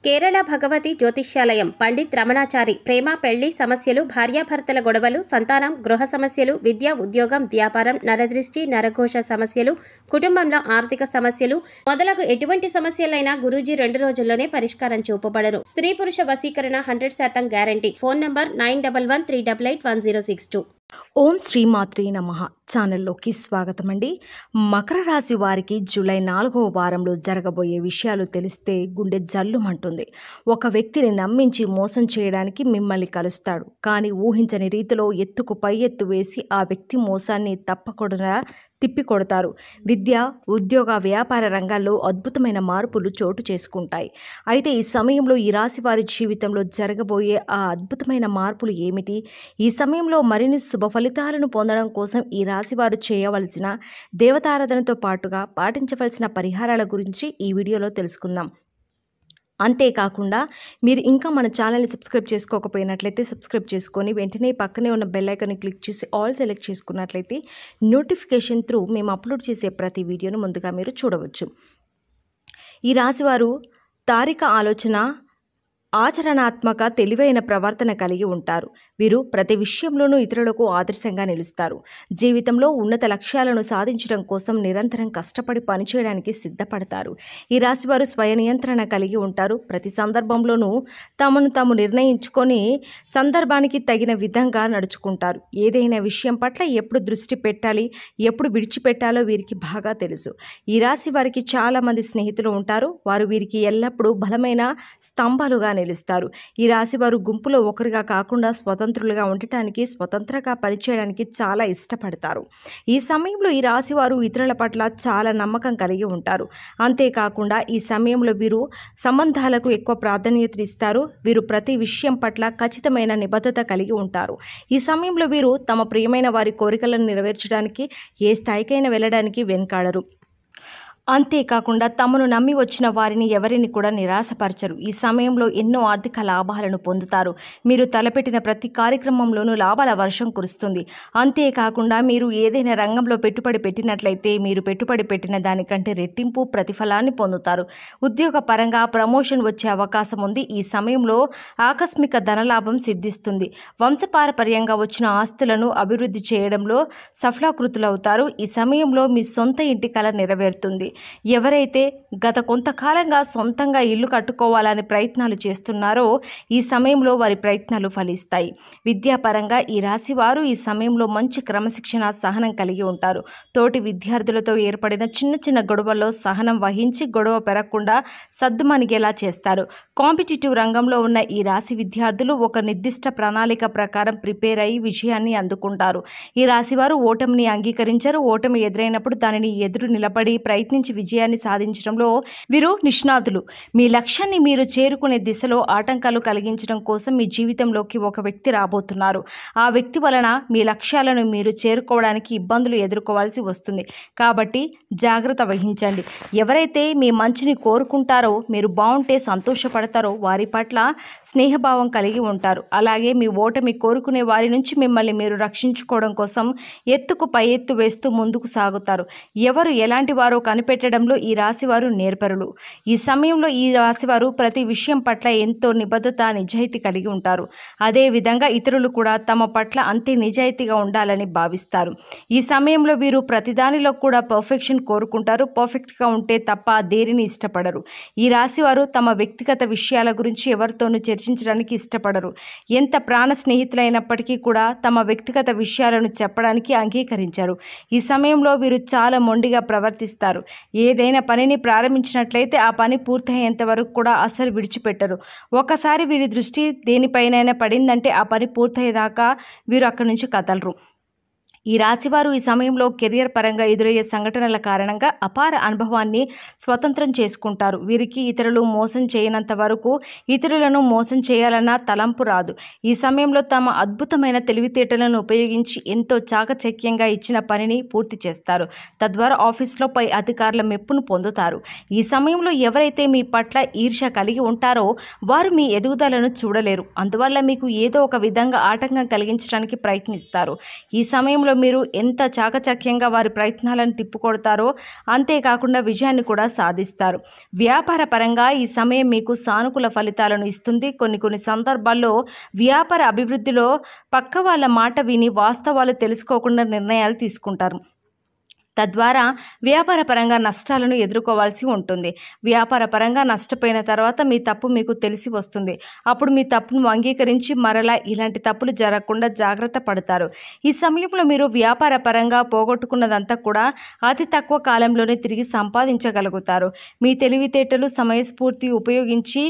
కేరళ భగవతి జ్యోతిష్యాలయం పండిత్ రమణాచారి ప్రేమ పెళ్లి సమస్యలు, భార్యాభర్తల గొడవలు, సంతానం, గృహ సమస్యలు, విద్య, ఉద్యోగం, వ్యాపారం, నరదృష్టి, నరఘోష సమస్యలు, కుటుంబంలో ఆర్థిక సమస్యలు మొదలగు ఎటువంటి సమస్యలైనా గురూజీ 2 రోజుల్లోనే పరిష్కారం చూపబడను. స్త్రీ పురుష వశీకరణ 100% గ్యారంటీ. Phone number 9113881062. ఓం శ్రీమాత్రే నమః. ఛానల్లోకి స్వాగతం అండి. మకర రాశి వారికి జూలై 4వ వారంలో జరగబోయే విషయాలు తెలిస్తే గుండె జల్లుమంటుంది. ఒక వ్యక్తిని నమ్మించి మోసం చేయడానికి మిమ్మల్ని కలుస్తాడు. కానీ ఊహించని రీతిలో ఎత్తుకు పై ఎత్తు వేసి ఆ వ్యక్తి మోసాన్ని తప్పకుండా తిప్పికొడతారు. విద్య, ఉద్యోగ, వ్యాపార రంగాల్లో అద్భుతమైన మార్పులు చోటు చేసుకుంటాయి. అయితే ఈ సమయంలో ఈ రాశి వారి జీవితంలో జరగబోయే ఆ అద్భుతమైన మార్పులు ఏమిటి? ఈ సమయంలో మరిన్ని శుభ ఫలితాలను పొందడం కోసం ఈ రాశి వారు చేయవలసిన దేవతారాధనతో పాటుగా పాటించవలసిన పరిహారాల గురించి ఈ వీడియోలో తెలుసుకుందాం. అంతేకాకుండా మీరు ఇంకా మన ఛానల్ని సబ్స్క్రైబ్ చేసుకోకపోయినట్లయితే సబ్స్క్రైబ్ చేసుకొని వెంటనే పక్కనే ఉన్న బెల్ ఐకాన్ని క్లిక్ చేసి ఆల్ సెలెక్ట్ చేసుకున్నట్లయితే నోటిఫికేషన్ త్రూ మేము అప్లోడ్ చేసే ప్రతి వీడియోను ముందుగా మీరు చూడవచ్చు. ఈ రాశివారు తారిక ఆలోచన, ఆచరణాత్మక, తెలివైన ప్రవర్తన కలిగి ఉంటారు. వీరు ప్రతి విషయంలోనూ ఇతరులకు ఆదర్శంగా నిలుస్తారు. జీవితంలో ఉన్నత లక్ష్యాలను సాధించడం కోసం నిరంతరం కష్టపడి పనిచేయడానికి సిద్ధపడతారు. ఈ రాశివారు స్వయ నియంత్రణ కలిగి ఉంటారు. ప్రతి సందర్భంలోనూ తమను తాము నిర్ణయించుకొని సందర్భానికి తగిన విధంగా నడుచుకుంటారు. ఏదైనా విషయం పట్ల ఎప్పుడు దృష్టి పెట్టాలి, ఎప్పుడు విడిచిపెట్టాలో వీరికి బాగా తెలుసు. ఈ రాశి వారికి చాలామంది స్నేహితులు ఉంటారు. వారు వీరికి ఎల్లప్పుడూ బలమైన స్తంభాలుగా నిలుస్తారు. ఈ రాశి వారు గుంపులో ఒకరిగా కాకుండా స్వతంత్రులుగా ఉండటానికి, స్వతంత్రంగా పనిచేయడానికి చాలా ఇష్టపడతారు. ఈ సమయంలో ఈ రాశి వారు ఇతరుల పట్ల చాలా నమ్మకం కలిగి ఉంటారు. అంతేకాకుండా ఈ సమయంలో వీరు సంబంధాలకు ఎక్కువ ప్రాధాన్యత ఇస్తారు. వీరు ప్రతి విషయం పట్ల ఖచ్చితమైన నిబద్ధత కలిగి ఉంటారు. ఈ సమయంలో వీరు తమ ప్రియమైన వారి కోరికలను నెరవేర్చడానికి ఏ స్థాయికైనా వెళ్ళడానికి వెనుకాడరు. అంతేకాకుండా తమను నమ్మి వచ్చిన వారిని ఎవరిని కూడా నిరాశపరచరు. ఈ సమయంలో ఎన్నో ఆర్థిక లాభాలను పొందుతారు. మీరు తలపెట్టిన ప్రతి కార్యక్రమంలోనూ లాభాల వర్షం కురుస్తుంది. అంతేకాకుండా మీరు ఏదైనా రంగంలో పెట్టుబడి పెట్టినట్లయితే మీరు పెట్టుబడి పెట్టిన దానికంటే రెట్టింపు ప్రతిఫలాన్ని పొందుతారు. ఉద్యోగ పరంగా ప్రమోషన్ వచ్చే అవకాశం ఉంది. ఈ సమయంలో ఆకస్మిక ధనలాభం సిద్ధిస్తుంది. వంశపారపర్యంగా వచ్చిన ఆస్తులను అభివృద్ధి చేయడంలో సఫలీకృతులవుతారు. ఈ సమయంలో మీ సొంత ఇంటి కల నెరవేరుతుంది. ఎవరైతే గత కొంతకాలంగా సొంతంగా ఇల్లు కట్టుకోవాలని ప్రయత్నాలు చేస్తున్నారో ఈ సమయంలో వారి ప్రయత్నాలు ఫలిస్తాయి. విద్యాపరంగా ఈ రాశి వారు ఈ సమయంలో మంచి క్రమశిక్షణ, సహనం కలిగి ఉంటారు. తోటి విద్యార్థులతో ఏర్పడిన చిన్న చిన్న గొడవల్లో సహనం వహించి గొడవ పెరగకుండా సద్దుమణిగేలా చేస్తారు. కాంపిటేటివ్ రంగంలో ఉన్న ఈ రాశి విద్యార్థులు ఒక నిర్దిష్ట ప్రణాళిక ప్రకారం ప్రిపేర్ అయ్యి విజయాన్ని అందుకుంటారు. ఈ రాశి వారు ఓటమిని అంగీకరించరు. ఓటమి ఎదురైనప్పుడు దానిని ఎదురు నిలబడి ప్రయత్నించి విజయాన్ని సాధించడంలో వీరు నిష్ణాతులు. మీ లక్ష్యాన్ని మీరు చేరుకునే దిశలో ఆటంకాలు కలిగించడం కోసం మీ జీవితంలోకి ఒక వ్యక్తి రాబోతున్నారు. ఆ వ్యక్తి వలన మీ లక్ష్యాలను మీరు చేరుకోవడానికి ఇబ్బందులు ఎదుర్కోవాల్సి వస్తుంది. కాబట్టి జాగ్రత్త వహించండి. ఎవరైతే మీ మంచిని కోరుకుంటారో, మీరు బాగుంటే సంతోషపడతారో వారి పట్ల స్నేహభావం కలిగి ఉంటారు. అలాగే మీ ఓటమి కోరుకునే వారి నుంచి మిమ్మల్ని మీరు రక్షించుకోవడం కోసం ఎత్తుకు పై ఎత్తు వేస్తూ ముందుకు సాగుతారు. ఎవరు ఎలాంటి వారో కనిపెట్టడంలో ఈ రాశివారు నేర్పరులు. ఈ సమయంలో ఈ రాశివారు ప్రతి విషయం పట్ల ఎంతో నిబద్ధత, నిజాయితీ కలిగి ఉంటారు. అదేవిధంగా ఇతరులు కూడా తమ పట్ల అంతే నిజాయితీగా ఉండాలని భావిస్తారు. ఈ సమయంలో వీరు ప్రతిదానిలో కూడా పర్ఫెక్షన్ కోరుకుంటారు. పర్ఫెక్ట్గా ఉంటే తప్ప దేనిని ఇష్టపడరు. ఈ రాశివారు తమ వ్యక్తిగత విషయాల గురించి ఎవరితోనూ చర్చించడానికి ఇష్టపడరు. ఎంత ప్రాణ స్నేహితులైనప్పటికీ కూడా తమ వ్యక్తిగత విషయాలను చెప్పడానికి అంగీకరించారు. ఈ సమయంలో వీరు చాలా మొండిగా ప్రవర్తిస్తారు. ఏదైనా పనిని ప్రారంభించినట్లయితే ఆ పని పూర్తయ్యేంత వరకు కూడా అసలు విడిచిపెట్టరు. ఒకసారి వీరి దృష్టి దేనిపైనైనా పడిందంటే ఆ పని పూర్తయ్యేదాకా వీరు అక్కడి నుంచి కదలరు. ఈ రాశివారు ఈ సమయంలో కెరియర్ పరంగా ఎదురయ్యే సంఘటనల కారణంగా అపార అనుభవాన్ని స్వతంత్రం చేసుకుంటారు. వీరికి ఇతరులు మోసం చేయనంత వరకు ఇతరులను మోసం చేయాలన్న తలంపు రాదు. ఈ సమయంలో తమ అద్భుతమైన తెలివితేటలను ఉపయోగించి ఎంతో చాకచక్యంగా ఇచ్చిన పనిని పూర్తి చేస్తారు. తద్వారా ఆఫీస్లో పై అధికారుల మెప్పును పొందుతారు. ఈ సమయంలో ఎవరైతే మీ పట్ల ఈర్ష్య కలిగి ఉంటారో వారు మీ ఎదుగుదలను చూడలేరు. అందువల్ల మీకు ఏదో ఒక విధంగా ఆటంకం కలిగించడానికి ప్రయత్నిస్తారు. ఈ సమయంలో సమయంలో మీరు ఎంత చాకచక్యంగా వారి ప్రయత్నాలను తిప్పుకొడతారో అంతేకాకుండా విజయాన్ని కూడా సాధిస్తారు. వ్యాపార పరంగా ఈ సమయం మీకు సానుకూల ఫలితాలను ఇస్తుంది. కొన్ని సందర్భాల్లో వ్యాపార అభివృద్ధిలో పక్క వాళ్ళ మాట విని వాస్తవాలు తెలుసుకోకుండా నిర్ణయాలు తీసుకుంటారు. తద్వారా వ్యాపార పరంగా నష్టాలను ఎదుర్కోవాల్సి ఉంటుంది. వ్యాపార పరంగా నష్టపోయిన తర్వాత మీ తప్పు మీకు తెలిసి వస్తుంది. అప్పుడు మీ తప్పును అంగీకరించి మరలా ఇలాంటి తప్పులు జరగకుండా జాగ్రత్త పడతారు. ఈ సమయంలో మీరు వ్యాపార పరంగా పోగొట్టుకున్నదంతా కూడా అతి తక్కువ కాలంలోనే తిరిగి సంపాదించగలుగుతారు. మీ తెలివితేటలు సమయస్ఫూర్తి ఉపయోగించి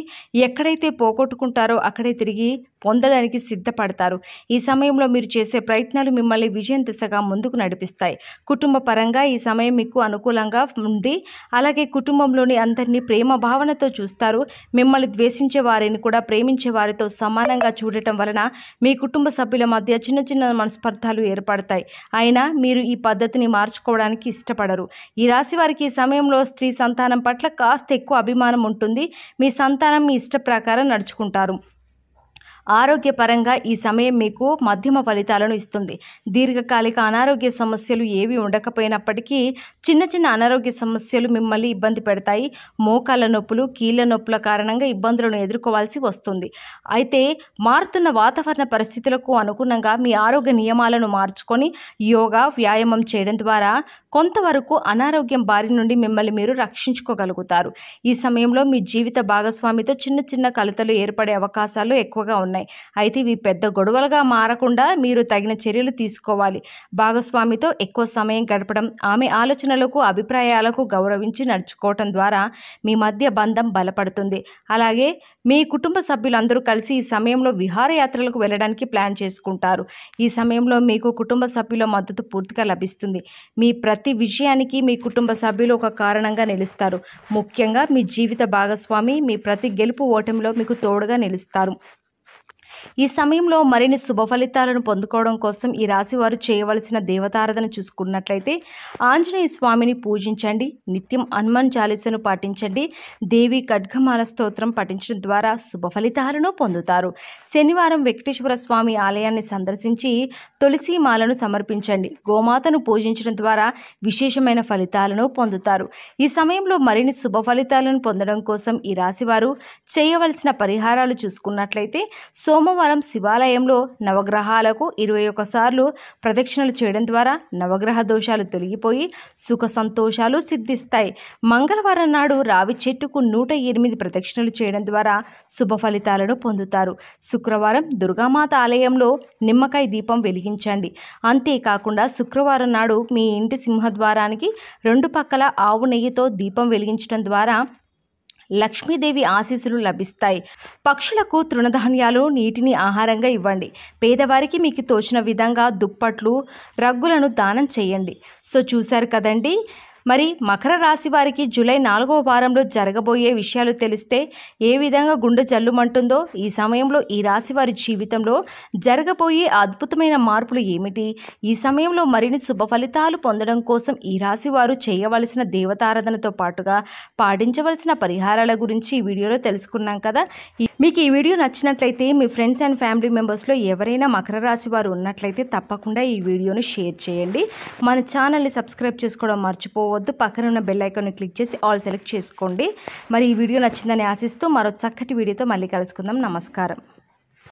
ఎక్కడైతే పోగొట్టుకుంటారో అక్కడే తిరిగి పొందడానికి సిద్ధపడతారు. ఈ సమయంలో మీరు చేసే ప్రయత్నాలు మిమ్మల్ని విజయం దిశగా ముందుకు నడిపిస్తాయి. కుటుంబ పరంగా ఈ సమయం మీకు అనుకూలంగా ఉంది. అలాగే కుటుంబంలోని అందరినీ ప్రేమ భావనతో చూస్తారు. మిమ్మల్ని ద్వేషించే వారిని కూడా ప్రేమించే వారితో సమానంగా చూడటం వలన మీ కుటుంబ సభ్యుల మధ్య చిన్న మనస్పర్ధలు ఏర్పడతాయి. అయినా మీరు ఈ పద్ధతిని మార్చుకోవడానికి ఇష్టపడరు. ఈ రాశి వారికి ఈ సమయంలో స్త్రీ సంతానం పట్ల కాస్త ఎక్కువ అభిమానం ఉంటుంది. మీ సంతానం మీ ఇష్ట ప్రకారం నడుచుకుంటారు. ఆరోగ్యపరంగా ఈ సమయం మీకు మధ్యమ ఫలితాలను ఇస్తుంది. దీర్ఘకాలిక అనారోగ్య సమస్యలు ఏవి ఉండకపోయినప్పటికీ చిన్న అనారోగ్య సమస్యలు మిమ్మల్ని ఇబ్బంది పెడతాయి. మోకాళ్ళ నొప్పులు, కీళ్ళ నొప్పుల కారణంగా ఇబ్బందులను ఎదుర్కోవాల్సి వస్తుంది. అయితే మారుతున్న వాతావరణ పరిస్థితులకు అనుగుణంగా మీ ఆరోగ్య నియమాలను మార్చుకొని యోగా, వ్యాయామం చేయడం ద్వారా కొంతవరకు అనారోగ్యం బారి నుండి మిమ్మల్ని మీరు రక్షించుకోగలుగుతారు. ఈ సమయంలో మీ జీవిత భాగస్వామితో చిన్న కలతలు ఏర్పడే అవకాశాలు ఎక్కువగా ఉన్నాయి. అయితే ఇవి పెద్ద గొడవలుగా మారకుండా మీరు తగిన చర్యలు తీసుకోవాలి. భాగస్వామితో ఎక్కువ సమయం గడపడం, ఆమె ఆలోచనలకు, అభిప్రాయాలకు గౌరవించి నడుచుకోవటం ద్వారా మీ మధ్య బంధం బలపడుతుంది. అలాగే మీ కుటుంబ సభ్యులందరూ కలిసి ఈ సమయంలో విహారయాత్రలకు వెళ్ళడానికి ప్లాన్ చేసుకుంటారు. ఈ సమయంలో మీకు కుటుంబ సభ్యుల మద్దతు పూర్తిగా లభిస్తుంది. మీ ప్రతి విజయానికి మీ కుటుంబ సభ్యులు ఒక కారణంగా నిలుస్తారు. ముఖ్యంగా మీ జీవిత భాగస్వామి మీ ప్రతి గెలుపు ఓటమిలో మీకు తోడుగా నిలుస్తారు. ఈ సమయంలో మరిన్ని శుభ ఫలితాలను పొందుకోవడం కోసం ఈ రాశి వారు చేయవలసిన దేవతారాధన చూసుకున్నట్లయితే ఆంజనేయ స్వామిని పూజించండి. నిత్యం హనుమాన్ చాలీసాను పాటించండి. దేవి ఖడ్గమాల స్తోత్రం పఠించడం ద్వారా శుభ ఫలితాలను పొందుతారు. శనివారం వెంకటేశ్వర స్వామి ఆలయాన్ని సందర్శించి తులసి మాలను సమర్పించండి. గోమాతను పూజించడం ద్వారా విశేషమైన ఫలితాలను పొందుతారు. ఈ సమయంలో మరిన్ని శుభ ఫలితాలను పొందడం కోసం ఈ రాశివారు చేయవలసిన పరిహారాలు చూసుకున్నట్లయితే సోమవారం శివాలయంలో నవగ్రహాలకు 21 సార్లు ప్రదక్షిణలు చేయడం ద్వారా నవగ్రహ దోషాలు తొలగిపోయి సుఖ సంతోషాలు సిద్ధిస్తాయి. మంగళవారం నాడు రావి చెట్టుకు 108 ప్రదక్షిణలు చేయడం ద్వారా శుభ ఫలితాలను పొందుతారు. శుక్రవారం దుర్గామాత ఆలయంలో నిమ్మకాయ దీపం వెలిగించండి. అంతేకాకుండా శుక్రవారం నాడు మీ ఇంటి సింహద్వారానికి 2 పక్కల ఆవు నెయ్యితో దీపం వెలిగించడం ద్వారా లక్ష్మీదేవి ఆశీస్సులు లభిస్తాయి. పక్షులకు తృణధాన్యాలు, నీటిని ఆహారంగా ఇవ్వండి. పేదవారికి మీకు తోచిన విధంగా దుప్పట్లు, రగ్గులను దానం చేయండి. సో చూశారు కదండి. మరి మకర రాశి వారికి జూలై 4వ వారంలో జరగబోయే విషయాలు తెలిస్తే ఏ విధంగా గుండె జల్లుమంటుందో, ఈ సమయంలో ఈ రాశి వారి జీవితంలో జరగబోయే అద్భుతమైన మార్పులు ఏమిటి, ఈ సమయంలో మరిన్ని శుభ ఫలితాలు పొందడం కోసం ఈ రాశి వారు చేయవలసిన దేవతారాధనతో పాటుగా పాటించవలసిన పరిహారాల గురించి ఈ వీడియోలో తెలుసుకున్నాం కదా. మీకు ఈ వీడియో నచ్చినట్లయితే మీ ఫ్రెండ్స్ అండ్ ఫ్యామిలీ మెంబర్స్లో ఎవరైనా మకర రాశి వారు ఉన్నట్లయితే తప్పకుండా ఈ వీడియోను షేర్ చేయండి. మన ఛానల్ని సబ్స్క్రైబ్ చేసుకోవడం మర్చిపోవద్దు. పక్కన ఉన్న బెల్ ఐకాన్ని క్లిక్ చేసి ఆల్ సెలెక్ట్ చేసుకోండి. మరి ఈ వీడియో నచ్చిందని ఆశిస్తూ మరో చక్కటి వీడియోతో మళ్ళీ కలుసుకుందాం. నమస్కారం.